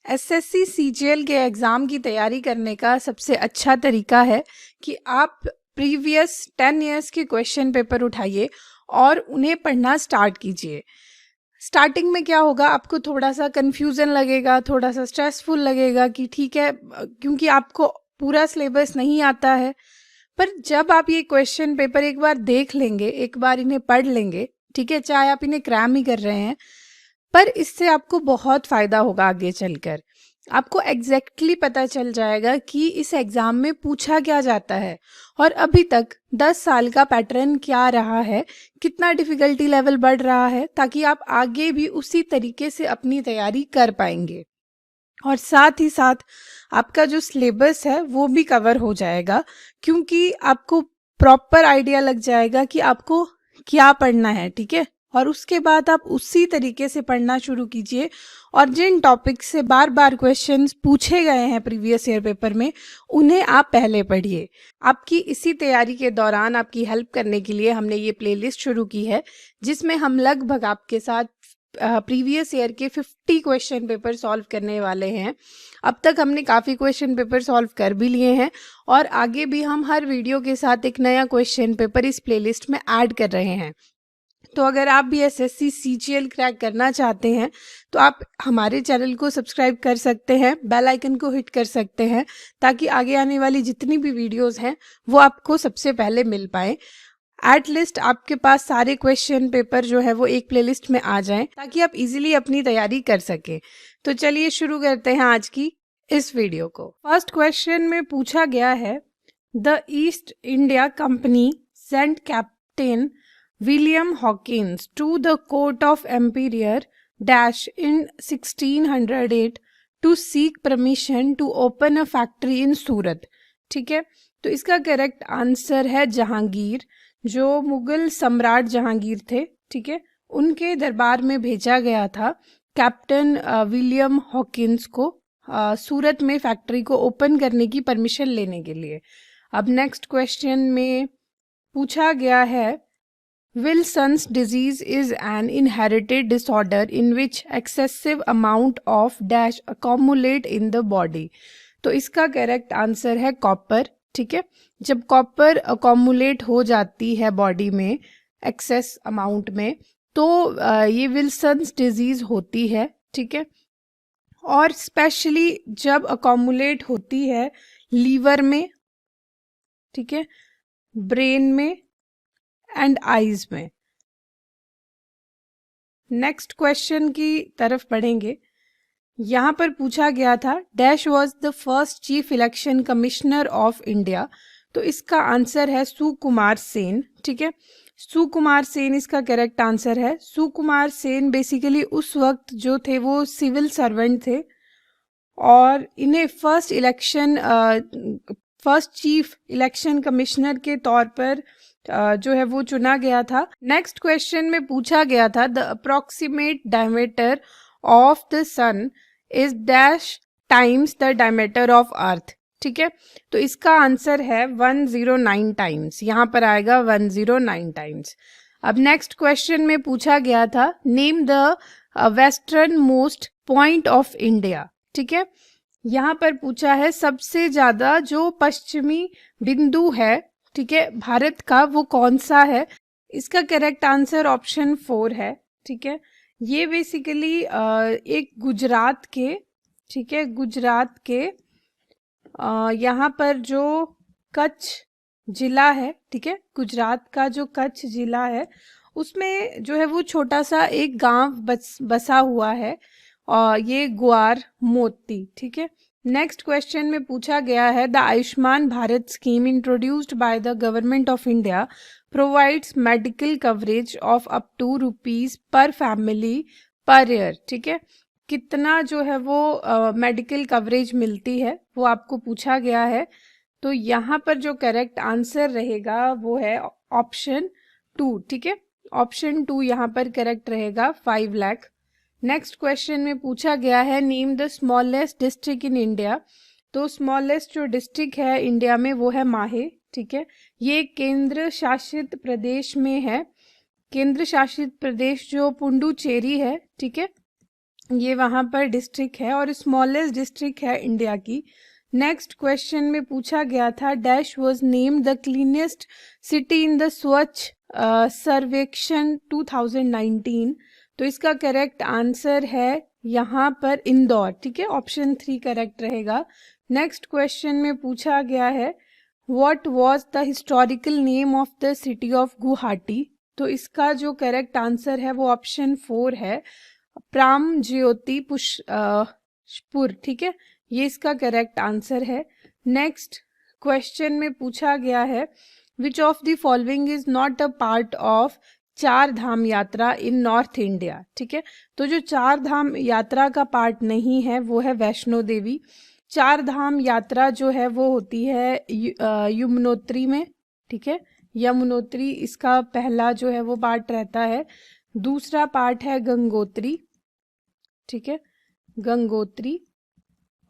SSC CGL के exam की तैयारी करने का सबसे अच्छा तरीका है कि आप प्रीवियस 10 इयर्स के क्वेश्चन पेपर उठाइए और उन्हें पढ़ना स्टार्ट कीजिए। स्टार्टिंग में क्या होगा, आपको थोड़ा सा कन्फ्यूज़न लगेगा, थोड़ा सा स्ट्रेसफुल लगेगा कि ठीक है, क्योंकि आपको पूरा सिलेबस नहीं आता है। पर जब आप ये क्वेश्चन पेपर एक बार देख लेंगे, एक बार इन्हें पढ़ लेंगे, ठीक है, चाहे आप इन्हें क्रैम ही कर रहे हैं, पर इससे आपको बहुत फ़ायदा होगा आगे चलकर। आपको एग्जैक्टली पता चल जाएगा कि इस एग्ज़ाम में पूछा क्या जाता है और अभी तक 10 साल का पैटर्न क्या रहा है, कितना डिफ़िकल्टी लेवल बढ़ रहा है, ताकि आप आगे भी उसी तरीके से अपनी तैयारी कर पाएंगे। और साथ ही साथ आपका जो सिलेबस है वो भी कवर हो जाएगा, क्योंकि आपको प्रॉपर आइडिया लग जाएगा कि आपको क्या पढ़ना है, ठीक है। और उसके बाद आप उसी तरीके से पढ़ना शुरू कीजिए और जिन टॉपिक से बार बार क्वेश्चंस पूछे गए हैं प्रीवियस ईयर पेपर में, उन्हें आप पहले पढ़िए। आपकी इसी तैयारी के दौरान आपकी हेल्प करने के लिए हमने ये प्लेलिस्ट शुरू की है, जिसमें हम लगभग आपके साथ प्रीवियस ईयर के 50 क्वेश्चन पेपर सॉल्व करने वाले हैं। अब तक हमने काफ़ी क्वेश्चन पेपर सॉल्व कर भी लिए हैं और आगे भी हम हर वीडियो के साथ एक नया क्वेश्चन पेपर इस प्लेलिस्ट में ऐड कर रहे हैं। तो अगर आप भी एसएससी सीजीएल क्रैक करना चाहते हैं तो आप हमारे चैनल को सब्सक्राइब कर सकते हैं, बेल आइकन को हिट कर सकते हैं, ताकि आगे आने वाली जितनी भी वीडियोस हैं वो आपको सबसे पहले मिल पाए। एटलीस्ट आपके पास सारे क्वेश्चन पेपर जो है वो एक प्लेलिस्ट में आ जाएं, ताकि आप इजीली अपनी तैयारी कर सकें। तो चलिए शुरू करते हैं आज की इस वीडियो को। फर्स्ट क्वेश्चन में पूछा गया है, the East India Company sent Captain William Hawkins to the court of emperor dash in 1608 to seek permission to open a factory in Surat. ठीक है, तो इसका करेक्ट आंसर है जहांगीर। जो मुगल सम्राट जहांगीर थे, ठीक है, उनके दरबार में भेजा गया था कैप्टन विलियम हॉकिंस को सूरत में फैक्ट्री को ओपन करने की परमिशन लेने के लिए। अब नेक्स्ट क्वेश्चन में पूछा गया है, Wilson's disease is an inherited disorder in which excessive amount of dash accumulate in the body. तो इसका करेक्ट आंसर है कॉपर। ठीक है, जब कॉपर अकोमुलेट हो जाती है बॉडी में एक्सेस अमाउंट में, तो ये विल्सन्स डिजीज होती है। ठीक है, और स्पेशली जब अकोमुलेट होती है लीवर में, ठीक है, ब्रेन में एंड आईज में। नेक्स्ट क्वेश्चन की तरफ बढ़ेंगे। यहाँ पर पूछा गया था, dash was the first chief election commissioner of India. तो इसका आंसर है सुकुमार सेन। ठीक है, सुकुमार सेन इसका करेक्ट आंसर है। सुकुमार सेन बेसिकली उस वक्त जो थे वो सिविल सर्वेंट थे और इन्हें फर्स्ट चीफ इलेक्शन कमिश्नर के तौर पर जो है वो चुना गया था। नेक्स्ट क्वेश्चन में पूछा गया था, the approximate diameter of the sun is dash times the diameter of earth. ठीक है, तो इसका आंसर है 109 टाइम्स। यहाँ पर आएगा 109 टाइम्स। अब नेक्स्ट क्वेश्चन में पूछा गया था, name the western most point of India. ठीक है, यहाँ पर पूछा है सबसे ज्यादा जो पश्चिमी बिंदु है, ठीक है, भारत का, वो कौन सा है। इसका करेक्ट आंसर ऑप्शन 4 है। ठीक है, ये बेसिकली एक गुजरात के, ठीक है, गुजरात के यहाँ पर जो कच्छ जिला है, ठीक है, गुजरात का जो कच्छ जिला है उसमें जो है वो छोटा सा एक गांव बसा हुआ है और ये ग्वार मोती। ठीक है, नेक्स्ट क्वेश्चन में पूछा गया है, the Ayushman Bharat scheme introduced by the government of India provides medical coverage of up to rupees per family per year. ठीक है, कितना जो है वो मेडिकल कवरेज मिलती है वो आपको पूछा गया है। तो यहाँ पर जो करेक्ट आंसर रहेगा वो है ऑप्शन 2। ठीक है, ऑप्शन 2 यहाँ पर करेक्ट रहेगा, 5 लाख। नेक्स्ट क्वेश्चन में पूछा गया है, name the smallest district in India. तो स्मॉलेस्ट जो डिस्ट्रिक्ट है इंडिया में वो है माहे। ठीक है, ये केंद्र शासित प्रदेश में है। केंद्र शासित प्रदेश जो पुडुचेरी है, ठीक है, ये वहाँ पर डिस्ट्रिक्ट है और स्मॉलेस्ट डिस्ट्रिक्ट है इंडिया की। नेक्स्ट क्वेश्चन में पूछा गया था dash was named the cleanest city in the स्वच्छ सर्वेक्षण 2019। तो इसका करेक्ट आंसर है यहाँ पर इंदौर, ठीक है, ऑप्शन 3 करेक्ट रहेगा। नेक्स्ट क्वेश्चन में पूछा गया है what was the historical name of the city of Guwahati. तो इसका जो करेक्ट आंसर है वो ऑप्शन 4 है, प्राम ज्योति पुष्पुर, ठीक है, ये इसका करेक्ट आंसर है। नेक्स्ट क्वेश्चन में पूछा गया है which of the following is not a part of चार धाम यात्रा इन नॉर्थ इंडिया, ठीक है। तो जो चार धाम यात्रा का पार्ट नहीं है वो है वैष्णो देवी। चार धाम यात्रा जो है वो होती है यमुनोत्री में, ठीक है, यमुनोत्री इसका पहला जो है वो पार्ट रहता है। दूसरा पार्ट है गंगोत्री, ठीक है, गंगोत्री।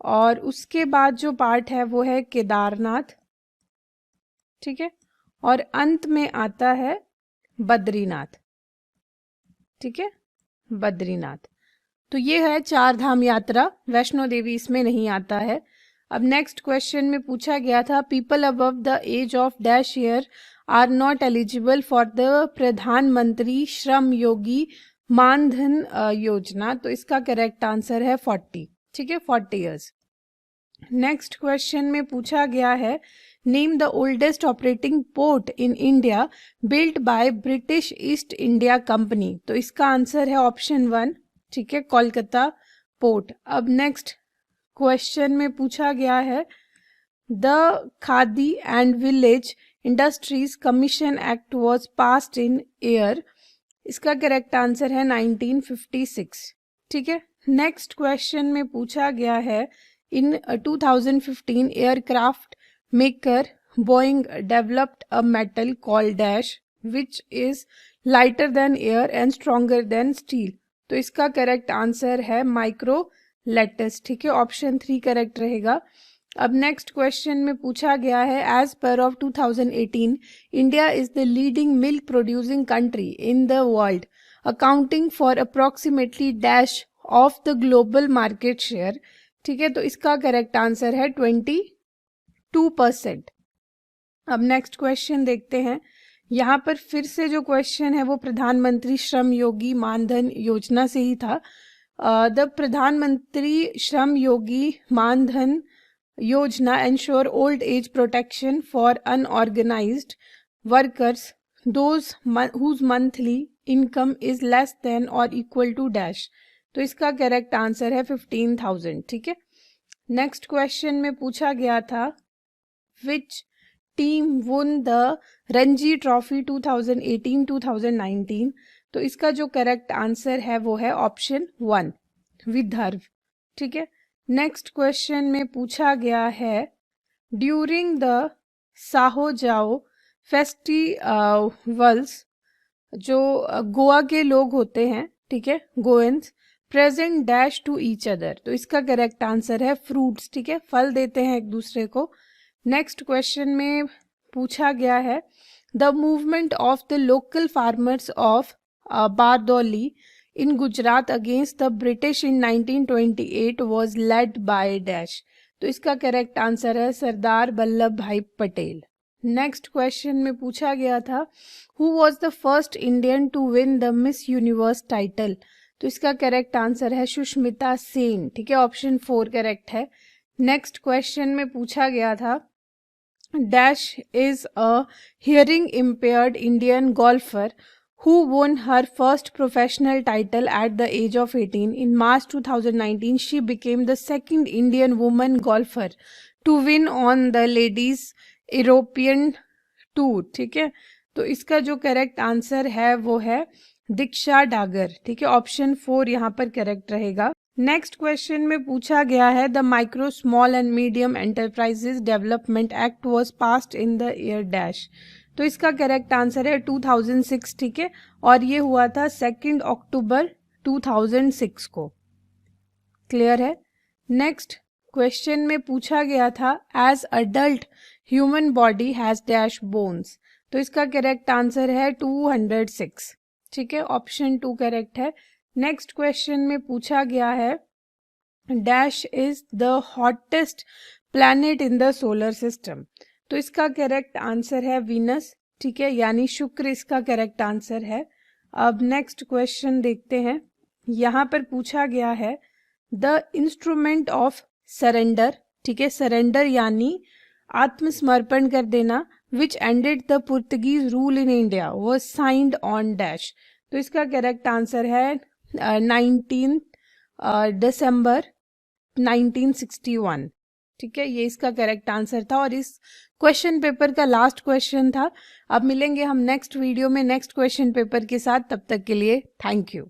और उसके बाद जो पार्ट है वो है केदारनाथ, ठीक है, और अंत में आता है बद्रीनाथ, ठीक है, बद्रीनाथ। तो ये है चार धाम यात्रा, वैष्णो देवी इसमें नहीं आता है। अब नेक्स्ट क्वेश्चन में पूछा गया था people above the age of dash year are not eligible for the Pradhan Mantri Shram Yogi Maandhan योजना। तो इसका करेक्ट आंसर है 40, ठीक है, 40 ईयर्स। नेक्स्ट क्वेश्चन में पूछा गया है name the oldest operating port in India built by British east India company. तो इसका आंसर है ऑप्शन 1, ठीक है, कोलकाता पोर्ट। अब नेक्स्ट क्वेश्चन में पूछा गया है the khadi and village industries commission act was passed in year. इसका करेक्ट आंसर है 1956, ठीक है। नेक्स्ट क्वेश्चन में पूछा गया है इन 2015 aircraft maker Boeing developed a metal called dash which is lighter than air and stronger than steel. तो इसका करेक्ट आंसर है माइक्रो लेटस, ठीक है, ऑप्शन 3 करेक्ट रहेगा। अब नेक्स्ट क्वेश्चन में पूछा गया है as per of 2018 India is the leading milk producing country in the world accounting for approximately dash of the global market share, ठीक है। तो इसका करेक्ट आंसर है 22%। अब नेक्स्ट क्वेश्चन देखते हैं। यहाँ पर फिर से जो क्वेश्चन है वो प्रधानमंत्री श्रम योगी मानधन योजना से ही था। द प्रधानमंत्री श्रम योगी मानधन योजना ensure old age protection for unorganized workers those whose monthly income is less than or equal to dash। तो इसका करेक्ट आंसर है 15,000, ठीक है। नेक्स्ट क्वेश्चन में पूछा गया था which team won the Ranji trophy 2018-2019। तो इसका जो करेक्ट आंसर है वो है ऑप्शन 1 विदर्भ, ठीक है। नेक्स्ट क्वेश्चन में पूछा गया है ड्यूरिंग द साहो जाओ फेस्टिवल्स जो गोवा के लोग होते हैं, ठीक है, गोयंस present dash to each other. तो इसका करेक्ट आंसर है फ्रूट्स, ठीक है, फल देते हैं एक दूसरे को। नेक्स्ट क्वेश्चन में पूछा गया है the movement of the local farmers of Bardoli in Gujarat against the British in 1928 was led by dash। तो इसका करेक्ट आंसर है सरदार वल्लभ भाई पटेल। नेक्स्ट क्वेश्चन में पूछा गया था who was the first Indian to win the Miss Universe title। तो इसका करेक्ट आंसर है सुष्मिता सेन, ठीक है, ऑप्शन 4 करेक्ट है। नेक्स्ट क्वेश्चन में पूछा गया था dash is a hearing impaired Indian golfer who won her first professional title at the age of 18 in March 2019। She became the second Indian woman golfer to win on the ladies European tour, ठीक है। तो इसका जो correct answer है वो है दीक्षा डागर, ठीक है, ऑप्शन 4 यहाँ पर करेक्ट रहेगा। नेक्स्ट क्वेश्चन में पूछा गया है the micro small and medium enterprises development act was passed in the year dash. तो इसका करेक्ट आंसर है 2006, ठीक है, और ये हुआ था 2 अक्टूबर 2006 को। क्लियर है। नेक्स्ट क्वेश्चन में पूछा गया था as adult human body has dash bones. तो इसका करेक्ट आंसर है 206, ठीक है, ऑप्शन 2 करेक्ट है। नेक्स्ट क्वेश्चन में पूछा गया है dash is the hottest planet in the solar system. तो इसका करेक्ट आंसर है वीनस, ठीक है, यानी शुक्र इसका करेक्ट आंसर है। अब नेक्स्ट क्वेश्चन देखते हैं। यहाँ पर पूछा गया है द इंस्ट्रूमेंट ऑफ सरेंडर, ठीक है, सरेंडर यानी आत्मसमर्पण कर देना, विच ended the Portuguese rule in India was signed on dash. तो इसका करेक्ट आंसर है 19 दिसंबर 1961, ठीक है, ये इसका करेक्ट आंसर था और इस क्वेश्चन पेपर का लास्ट क्वेश्चन था। अब मिलेंगे हम नेक्स्ट वीडियो में नेक्स्ट क्वेश्चन पेपर के साथ, तब तक के लिए थैंक यू।